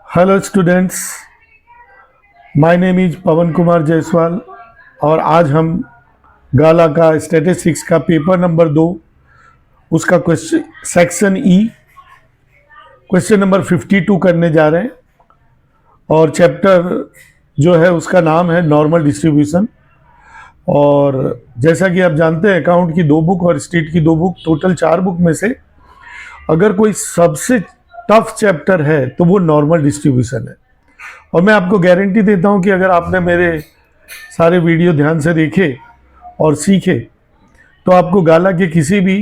Hello students, my name is Pawan Kumar Jaiswal और आज हम गाला का स्टैटिस्टिक्स का पेपर नंबर 2 उसका question section E question number 52 करने जा रहे हैं। और चैप्टर जो है उसका नाम है नॉर्मल डिस्ट्रीब्यूशन। और जैसा कि आप जानते हैं, अकाउंट की 2 बुक और स्टेट की 2 बुक, टोटल 4 बुक में से अगर कोई सबसे टफ चैप्टर है तो वो नॉर्मल डिस्ट्रीब्यूशन है। और मैं आपको गारंटी देता हूं कि अगर आपने मेरे सारे वीडियो ध्यान से देखे और सीखे तो आपको गाला के किसी भी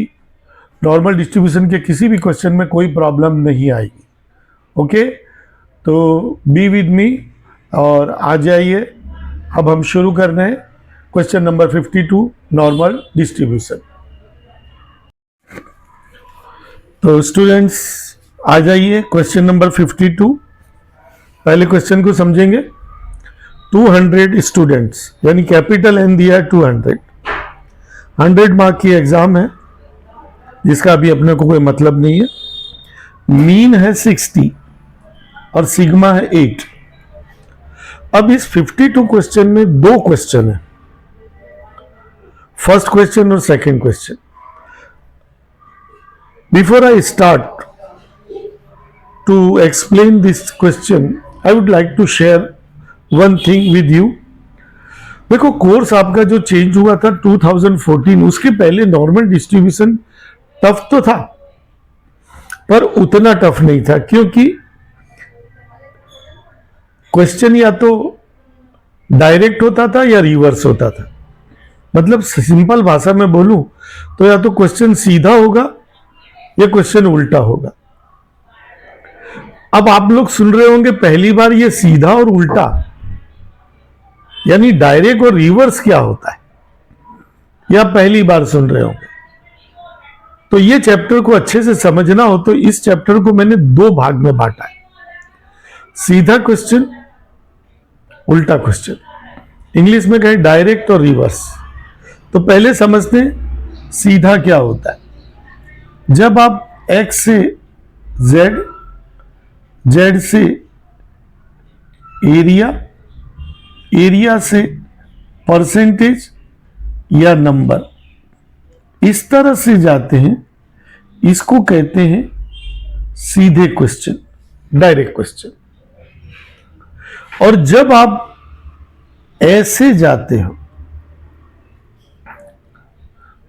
नॉर्मल डिस्ट्रीब्यूशन के किसी भी क्वेश्चन में कोई प्रॉब्लम नहीं आएगी। ओके, तो बी विद मी और आ जाइए। अब हम शुरू कर रहे हैं क्वेश्चन नंबर 52 नॉर्मल डिस्ट्रीब्यूशन। तो स्टूडेंट्स आ जाइए, क्वेश्चन नंबर 52। पहले क्वेश्चन को समझेंगे। 200 स्टूडेंट्स, यानी कैपिटल एन दिया है 200। 100 मार्क की एग्जाम है जिसका अभी अपने को कोई मतलब नहीं है। मीन है 60 और सिग्मा है 8। अब इस 52 क्वेश्चन में 2 क्वेश्चन है, फर्स्ट क्वेश्चन और second question. Before I start to explain this question, I would like to share one thing with you. देखो, कोर्स आपका जो चेंज हुआ था 2014, उसके पहले नॉर्मल डिस्ट्रीब्यूशन टफ तो था पर उतना टफ नहीं था, क्योंकि क्वेश्चन या तो डायरेक्ट होता था या रिवर्स होता था। मतलब सिंपल भाषा में बोलूं तो या तो क्वेश्चन सीधा होगा ये क्वेश्चन उल्टा होगा। अब आप लोग सुन रहे होंगे पहली बार ये सीधा और उल्टा, यानी डायरेक्ट और रिवर्स क्या होता है, या पहली बार सुन रहे होंगे। तो ये चैप्टर को अच्छे से समझना हो तो इस चैप्टर को मैंने 2 भाग में बांटा है, सीधा क्वेश्चन, उल्टा क्वेश्चन। इंग्लिश में कहें डायरेक्ट और रिवर्स। तो पहले समझते हैं सीधा क्या होता है। जब आप x से z, z से एरिया, एरिया से परसेंटेज या नंबर, इस तरह से जाते हैं, इसको कहते हैं सीधे क्वेश्चन, डायरेक्ट क्वेश्चन। और जब आप ऐसे जाते हो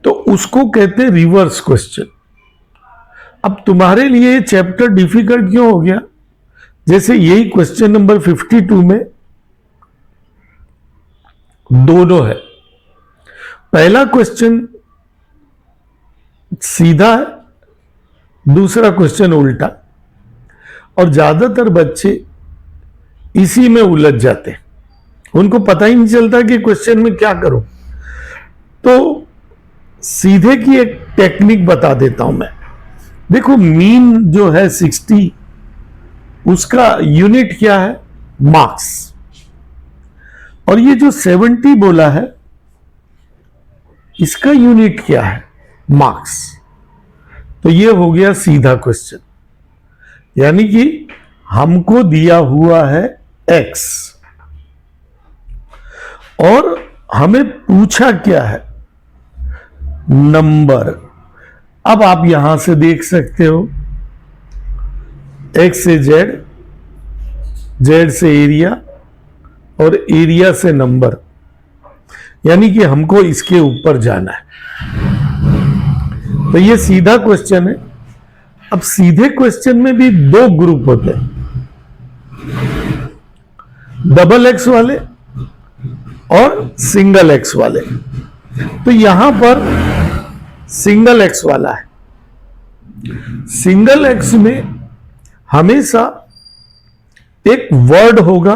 तो उसको कहते हैं रिवर्स क्वेश्चन। अब तुम्हारे लिए ये चैप्टर डिफिकल्ट क्यों हो गया? जैसे यही क्वेश्चन नंबर 52 में दोनों है। पहला क्वेश्चन सीधा है, दूसरा क्वेश्चन उल्टा। और ज्यादातर बच्चे इसी में उलझ जाते हैं, उनको पता ही नहीं चलता कि क्वेश्चन में क्या करूं। तो सीधे की एक टेक्निक बता देता हूं मैं। देखो, मीन जो है 60, उसका यूनिट क्या है? मार्क्स। और ये जो 70 बोला है, इसका यूनिट क्या है? मार्क्स। तो ये हो गया सीधा क्वेश्चन, यानी कि हमको दिया हुआ है x और हमें पूछा क्या है? नंबर। अब आप यहां से देख सकते हो, x से z, z से एरिया और एरिया से नंबर, यानी कि हमको इसके ऊपर जाना है। तो ये सीधा क्वेश्चन है। अब सीधे क्वेश्चन में भी 2 ग्रुप होते हैं, डबल x वाले और सिंगल x वाले। तो यहां पर सिंगल x वाला है। सिंगल x में हमेशा एक वर्ड होगा,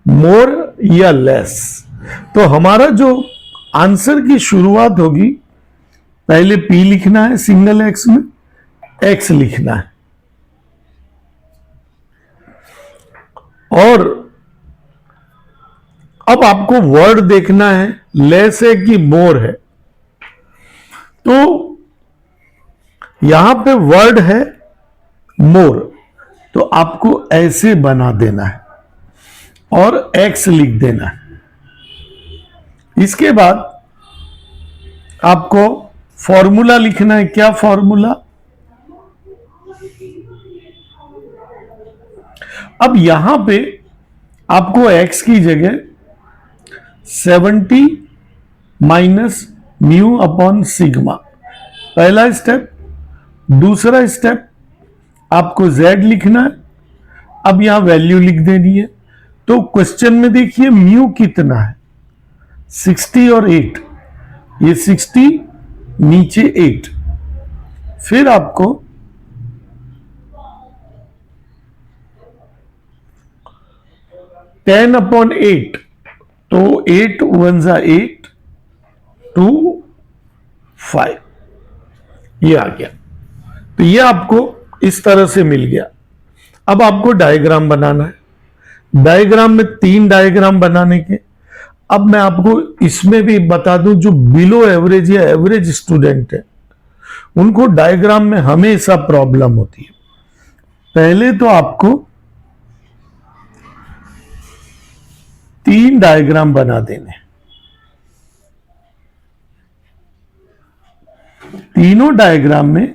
मोर या लेस। तो हमारा जो आंसर की शुरुआत होगी, पहले p लिखना है सिंगल x में, x लिखना है। और अब आपको वर्ड देखना है, लेस है कि मोर है। तो यहां पे वर्ड है मोर, तो आपको ऐसे बना देना है और x लिख देना है। इसके बाद आपको फॉर्मूला लिखना है। क्या फॉर्मूला? अब यहां पे आपको x की जगह 70 माइनस म्यू अपॉन सिग्मा, पहला स्टेप। दूसरा स्टेप आपको z लिखना है। अब यहां वैल्यू लिख देनी है। तो क्वेश्चन में देखिए म्यू कितना है, 60 और 8, ये 60 नीचे 8, फिर आपको टेन अपॉन 8, तो 8 1 जा 8, 2 5, ये आ गया। तो ये आपको इस तरह से मिल गया। अब आपको डायग्राम बनाना है। डायग्राम में 3 डायग्राम बनाने के। अब मैं आपको इसमें भी बता दूं, जो बिलो एवरेज या एवरेज स्टूडेंट है उनको डायग्राम में हमेशा प्रॉब्लम होती है। पहले तो आपको 3 डायग्राम बना देने। तीनों डायग्राम में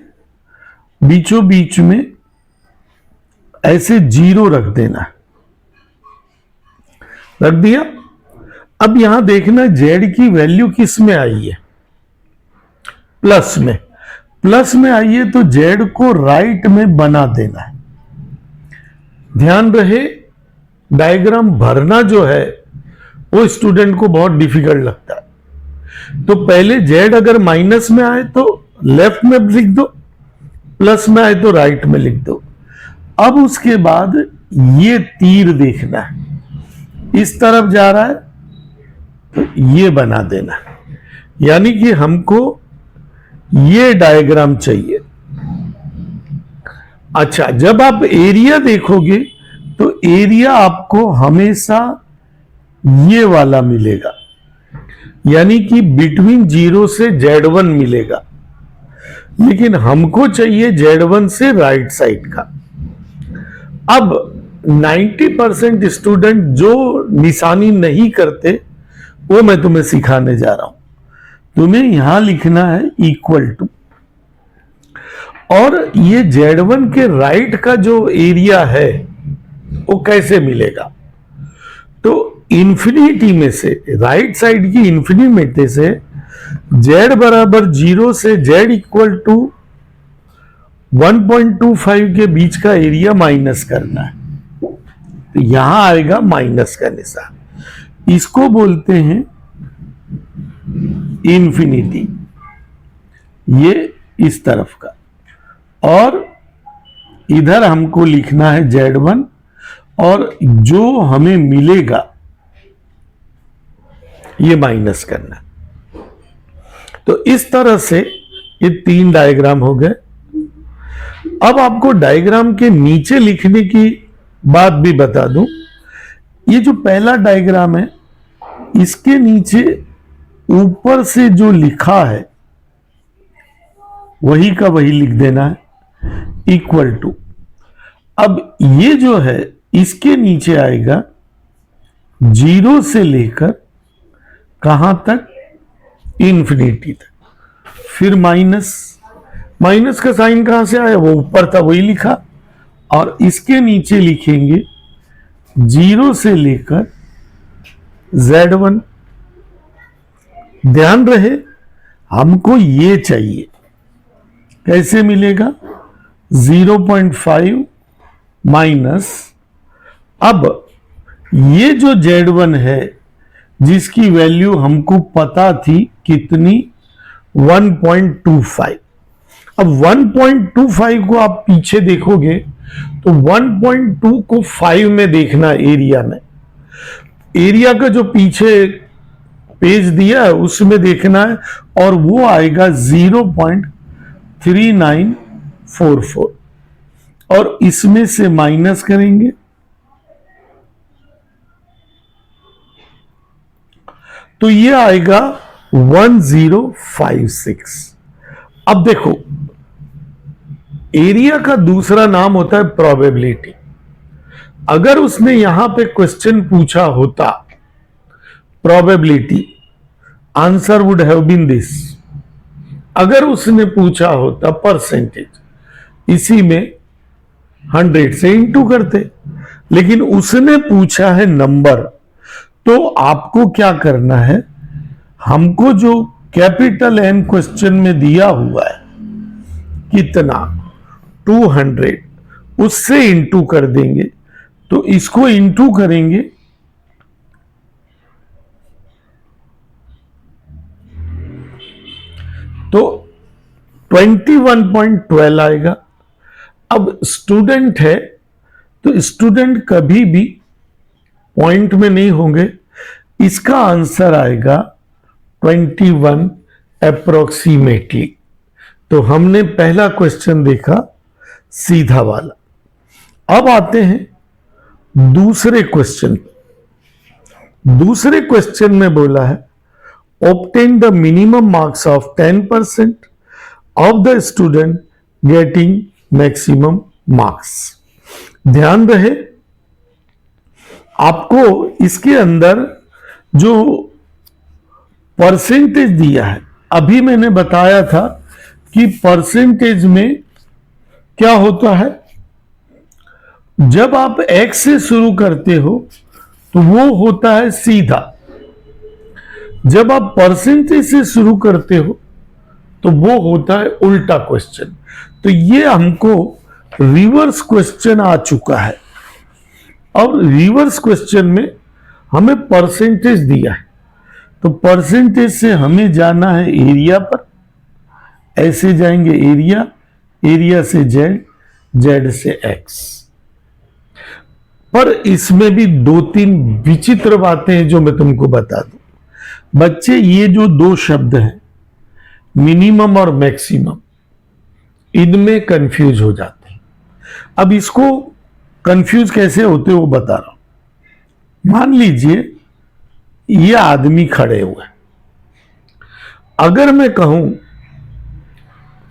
बीचों बीच में ऐसे 0 रख देना। रख दिया। अब यहां देखना जेड की वैल्यू किस में आई है, प्लस में। प्लस में आई है तो जेड को राइट में बना देना है। ध्यान रहे, डायग्राम भरना जो है वो स्टूडेंट को बहुत डिफिकल्ट लगता है। तो पहले जेड अगर माइनस में आए तो लेफ्ट में लिख दो, प्लस में आए तो राइट में लिख दो। अब उसके बाद ये तीर देखना है, इस तरफ जा रहा है तो ये बना देना। यानी कि हमको ये डायग्राम चाहिए। अच्छा, जब आप एरिया देखोगे तो एरिया आपको हमेशा ये वाला मिलेगा, यानी कि बिटवीन 0 से Z1 मिलेगा। लेकिन हमको चाहिए Z1 से राइट साइड का। अब 90% स्टूडेंट जो निशानी नहीं करते वो मैं तुम्हें सिखाने जा रहा हूं। तुम्हें यहां लिखना है इक्वल टू, और ये Z1 के राइट का जो एरिया है वो कैसे मिलेगा। तो इंफिनिटी में से, राइट साइड की इंफिनिटी से Z बराबर 0 से Z इक्वल टू 1.25 के बीच का एरिया माइनस करना है। तो यहां आएगा माइनस का निशान, इसको बोलते हैं इंफिनिटी, ये इस तरफ का। और इधर हमको लिखना है Z1, और जो हमें मिलेगा ये माइनस करना। तो इस तरह से ये 3 डायग्राम हो गए। अब आपको डायग्राम के नीचे लिखने की बात भी बता दूं। ये जो पहला डायग्राम है, इसके नीचे ऊपर से जो लिखा है वही का वही लिख देना है, इक्वल टू। अब ये जो है इसके नीचे आएगा 0 से लेकर कहां तक, इंफिनिटी तक। फिर माइनस, माइनस का साइन कहां से आया, वो ऊपर था वही लिखा। और इसके नीचे लिखेंगे 0 से लेकर Z1। ध्यान रहे हमको ये चाहिए, कैसे मिलेगा, 0.5 माइनस। अब ये जो Z1 है जिसकी वैल्यू हमको पता थी कितनी, 1.25। अब 1.25 को आप पीछे देखोगे तो 1.2 को 5 में देखना, एरिया में। एरिया का जो पीछे पेज दिया है उसमें देखना है, और वो आएगा 0.3944। और इसमें से माइनस करेंगे तो ये आएगा 1056। अब देखो, एरिया का दूसरा नाम होता है प्रोबेबिलिटी। अगर उसने यहां पे क्वेश्चन पूछा होता probability, answer would have been this. अगर उसने पूछा होता परसेंटेज, इसी में 100 से इंटू करते, लेकिन उसने पूछा है नंबर। तो आपको क्या करना है, हमको जो कैपिटल एन क्वेश्चन में दिया हुआ है कितना 200, उससे इंटू कर देंगे। तो इसको इंटू करेंगे तो 21.12 आएगा। अब स्टूडेंट है तो स्टूडेंट कभी भी पॉइंट में नहीं होंगे, इसका आंसर आएगा 21 अप्रोक्सीमेटली। तो हमने पहला क्वेश्चन देखा सीधा वाला। अब आते हैं दूसरे क्वेश्चन। दूसरे क्वेश्चन में बोला है obtain the minimum marks of 10% of the student getting maximum marks। ध्यान रहे आपको इसके अंदर जो परसेंटेज दिया है, अभी मैंने बताया था कि परसेंटेज में क्या होता है, जब आप x से शुरू करते हो तो वो होता है सीधा, जब आप परसेंटेज से शुरू करते हो तो वो होता है उल्टा क्वेश्चन। तो ये हमको रिवर्स क्वेश्चन आ चुका है। अब रिवर्स क्वेश्चन में हमें परसेंटेज दिया है, तो परसेंटेज से हमें जाना है एरिया पर। ऐसे जाएंगे एरिया, एरिया से जेड, जेड से एक्स। पर इसमें भी 2-3 विचित्र बातें हैं जो मैं तुमको बता दूं। बच्चे, ये जो 2 शब्द हैं मिनिमम और मैक्सिमम, इनमें कंफ्यूज हो जाते हैं। अब इसको कंफ्यूज कैसे होते वो बता रहा हूं। मान लीजिए ये आदमी खड़े हुए हैं, अगर मैं कहूं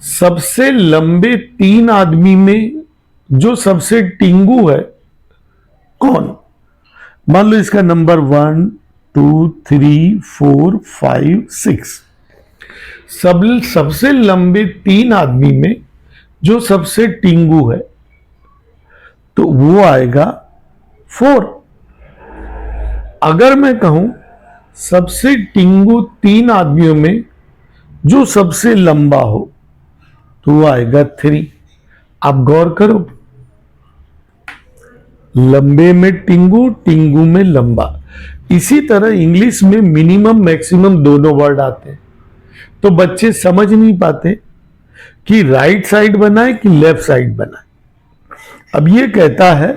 सबसे लंबे 3 आदमी में जो सबसे टिंगू है कौन, मान लो इसका नंबर 1 2 3 4 5 6, सबसे लंबे 3 आदमी में जो सबसे टिंगू है तो वो आएगा 4। अगर मैं कहूं सबसे टिंगू 3 आदमियों में जो सबसे लंबा हो तो वो आएगा 3। आप गौर करो, लंबे में टिंगू, टिंगू में लंबा। इसी तरह इंग्लिश में मिनिमम मैक्सिमम दोनों वर्ड आते हैं, तो बच्चे समझ नहीं पाते कि राइट साइड बनाए कि लेफ्ट साइड बनाए। अब ये कहता है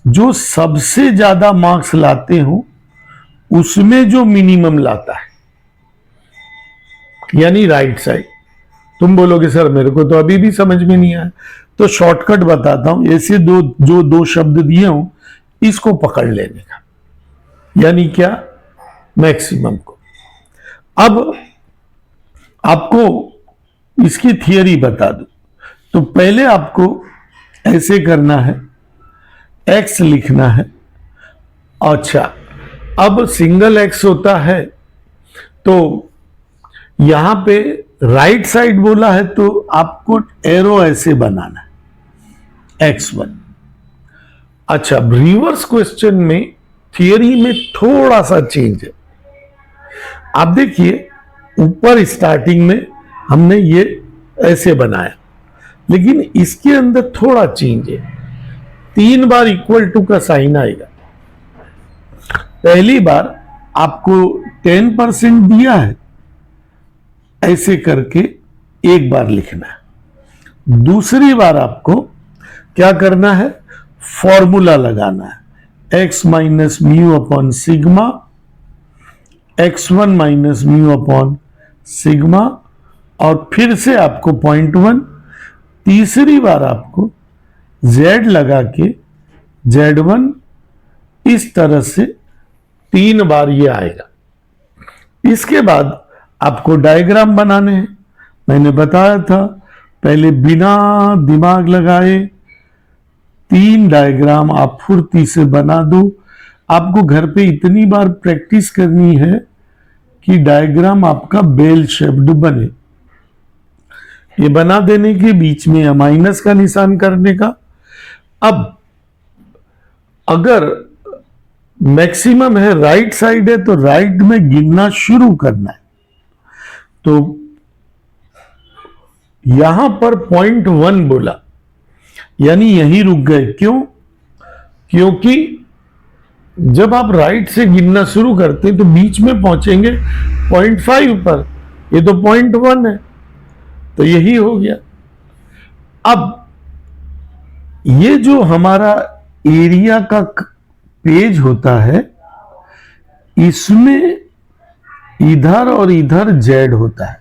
जो सबसे ज्यादा मार्क्स लाते हो उसमें जो मिनिमम लाता है, यानी राइट साइड। तुम बोलोगे सर मेरे को तो अभी भी समझ में नहीं आया, तो शॉर्टकट बताता हूं। ऐसे जो 2 शब्द दिए हूं इसको पकड़ लेने का, यानी क्या, मैक्सिमम को। अब आपको इसकी थियरी बता दूं, तो पहले आपको ऐसे करना है, x लिखना है। अच्छा, अब सिंगल x होता है तो यहां पे राइट साइड बोला है तो आपको एरो ऐसे बनाना है, x1। अच्छा, रिवर्स क्वेश्चन में थियरी में थोड़ा सा चेंज है। आप देखिए ऊपर स्टार्टिंग में हमने ये ऐसे बनाया, लेकिन इसके अंदर थोड़ा चेंज है। 3 बार इक्वल टू का साइन आएगा। पहली बार आपको 10% दिया है, ऐसे करके एक बार लिखना है। दूसरी बार आपको क्या करना है, फॉर्मूला लगाना है, x minus mu upon sigma, x1 minus mu upon sigma, और फिर से आपको 0.1। तीसरी बार आपको z लगा के z1, इस तरह से 3 बार ये आएगा। इसके बाद आपको डायग्राम बनाने हैं। मैंने बताया था पहले बिना दिमाग लगाए 3 डायग्राम आप फुर्ती से बना दो। आपको घर पे इतनी बार प्रैक्टिस करनी है कि डायग्राम आपका बेल शेप्ड बने। ये बना देने के बीच में या माइनस का निशान करने का। अब अगर मैक्सिमम है, राइट साइड है, तो राइट में गिनना शुरू करना है। तो यहां पर 0.1 बोला, यानी यहीं रुक गए। क्यों? क्योंकि जब आप राइट से गिनना शुरू करते हैं तो बीच में पहुंचेंगे 0.5 पर। ये तो 0.1 है, तो यही हो गया। अब ये जो हमारा एरिया का पेज होता है, इसमें इधर और इधर जेड होता है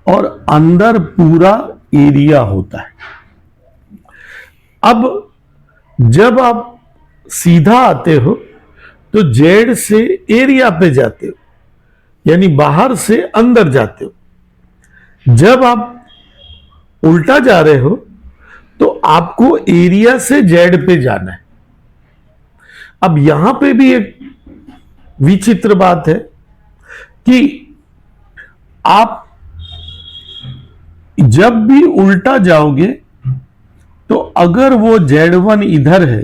और अंदर पूरा एरिया होता है। अब जब आप सीधा आते हो तो जेड से एरिया पे जाते हो, यानी बाहर से अंदर जाते हो। जब आप उल्टा जा रहे हो तो आपको एरिया से जेड पे जाना है। अब यहां पे भी एक विचित्र बात है कि आप जब भी उल्टा जाओगे तो अगर वो Z1 इधर है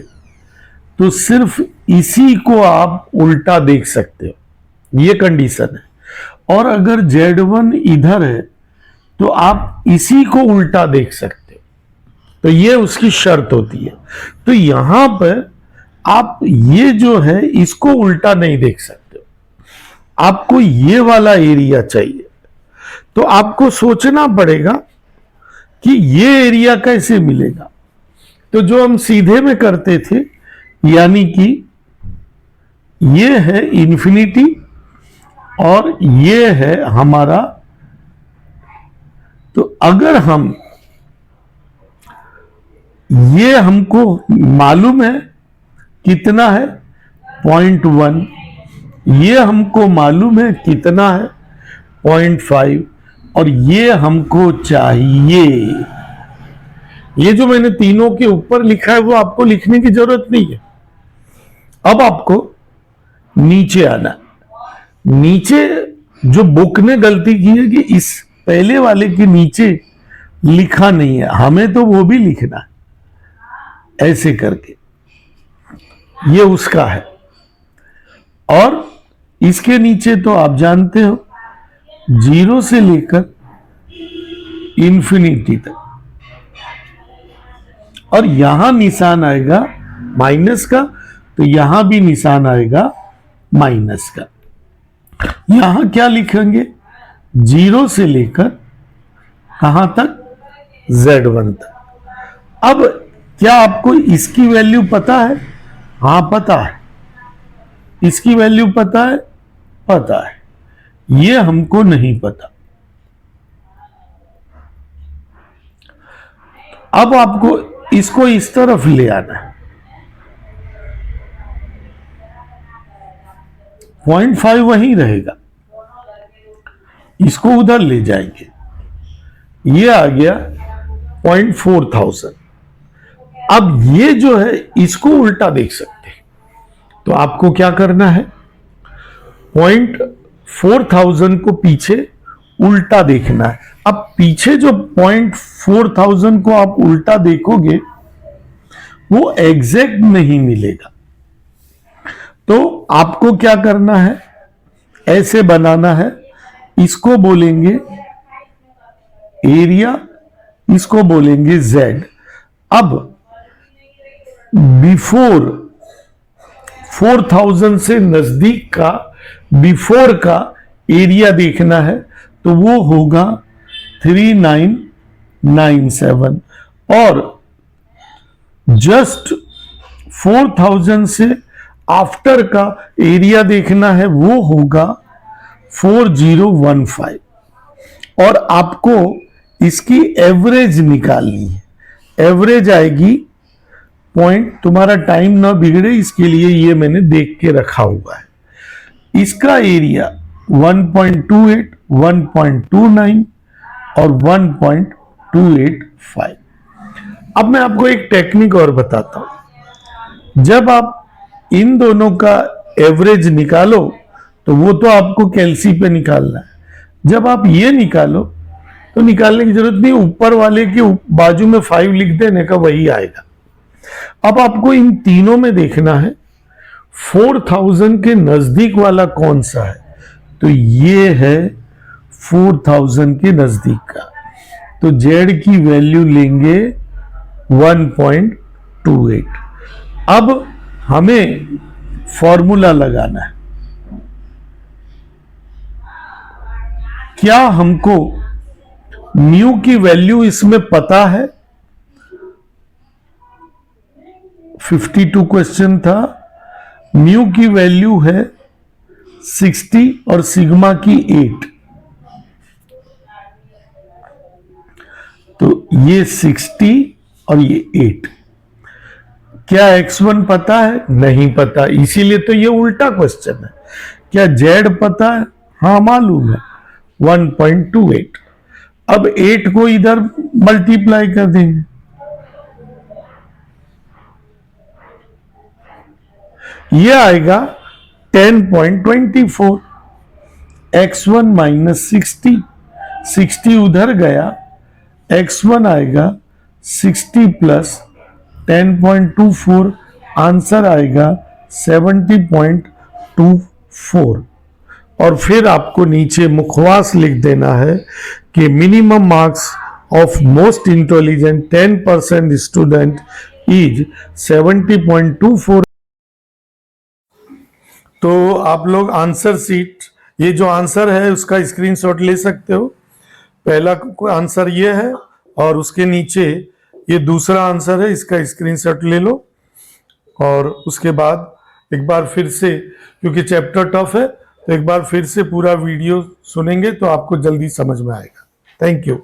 तो सिर्फ इसी को आप उल्टा देख सकते हो, ये कंडीशन है। और अगर Z1 इधर है तो आप इसी को उल्टा देख सकते हो, तो ये उसकी शर्त होती है। तो यहां पर आप ये जो है इसको उल्टा नहीं देख सकते हो, आपको ये वाला एरिया चाहिए। तो आपको सोचना पड़ेगा कि ये एरिया कैसे मिलेगा। तो जो हम सीधे में करते थे, यानी कि ये है इन्फिनिटी और ये है हमारा, तो अगर हम ये हमको मालूम है कितना है 0.1, ये हमको मालूम है कितना है 0.5, और ये हमको चाहिए। ये जो मैंने तीनों के ऊपर लिखा है वो आपको लिखने की जरूरत नहीं है। अब आपको नीचे आना। नीचे जो बुक ने गलती की है कि इस पहले वाले के नीचे लिखा नहीं है, हमें तो वो भी लिखना है ऐसे करके, ये उसका है। और इसके नीचे तो आप जानते हो 0 से लेकर इन्फिनिटी तक, और यहां निशान आएगा माइनस का, तो यहां भी निशान आएगा माइनस का। यहां क्या लिखेंगे? 0 से लेकर कहां तक? Z1 तक। अब क्या आपको इसकी वैल्यू पता है? हां पता है। इसकी वैल्यू पता है? पता है। ये हमको नहीं पता। अब आपको इसको इस तरफ ले आना है। 0.5 वहीं रहेगा, इसको उधर ले जाएंगे। ये आ गया 0.4000। अब ये जो है इसको उल्टा देख सकते हैं, तो आपको क्या करना है? 0.4000 को पीछे उल्टा देखना है। अब पीछे जो 0.4000 को आप उल्टा देखोगे वो एग्जैक्ट नहीं मिलेगा, तो आपको क्या करना है? ऐसे बनाना है। इसको बोलेंगे एरिया, इसको बोलेंगे Z। अब बिफोर 4000 से नजदीक का बिफोर का एरिया देखना है, तो वो होगा 3997, और जस्ट 4000 से आफ्टर का एरिया देखना है, वो होगा 4015, और आपको इसकी एवरेज निकालनी है। एवरेज आएगी तुम्हारा टाइम ना बिगड़े इसके लिए ये मैंने देख के रखा हुआ है। इसका एरिया 1.28, 1.29 और 1.285। अब मैं आपको एक टेक्निक और बताता हूं। जब आप इन दोनों का एवरेज निकालो तो वो तो आपको कैलसी पे निकालना है। जब आप ये निकालो तो निकालने की जरूरत नहीं, ऊपर वाले के बाजू में 5 लिख देने का, वही आएगा। अब आपको इन तीनों में देखना है 4000 के नजदीक वाला कौन सा है। तो ये है 4000 के नजदीक का, तो जेड की वैल्यू लेंगे 1.28। अब हमें फॉर्मूला लगाना है। क्या हमको म्यू की वैल्यू इसमें पता है? 52 क्वेश्चन था, म्यू की वैल्यू है 60 और सिग्मा की 8। तो ये 60 और ये 8। क्या x1 पता है? नहीं पता, इसीलिए तो ये उल्टा क्वेश्चन है। क्या z पता है? हाँ मालूम है, 1.28। अब 8 को इधर मल्टीप्लाई कर देंगे, ये आएगा 10.24। x1 माइनस 60 उधर गया, x1 आएगा 60 प्लस 10.24, आंसर आएगा 70.24। और फिर आपको नीचे मुखवास लिख देना है कि minimum marks of most intelligent 10% student is 70.24। तो आप लोग आंसर सीट, ये जो आंसर है उसका स्क्रीनशॉट ले सकते हो। पहला आंसर ये है और उसके नीचे ये दूसरा आंसर है, इसका स्क्रीनशॉट ले लो। और उसके बाद एक बार फिर से, क्योंकि चैप्टर टफ है, तो एक बार फिर से पूरा वीडियो सुनेंगे तो आपको जल्दी समझ में आएगा। Thank you.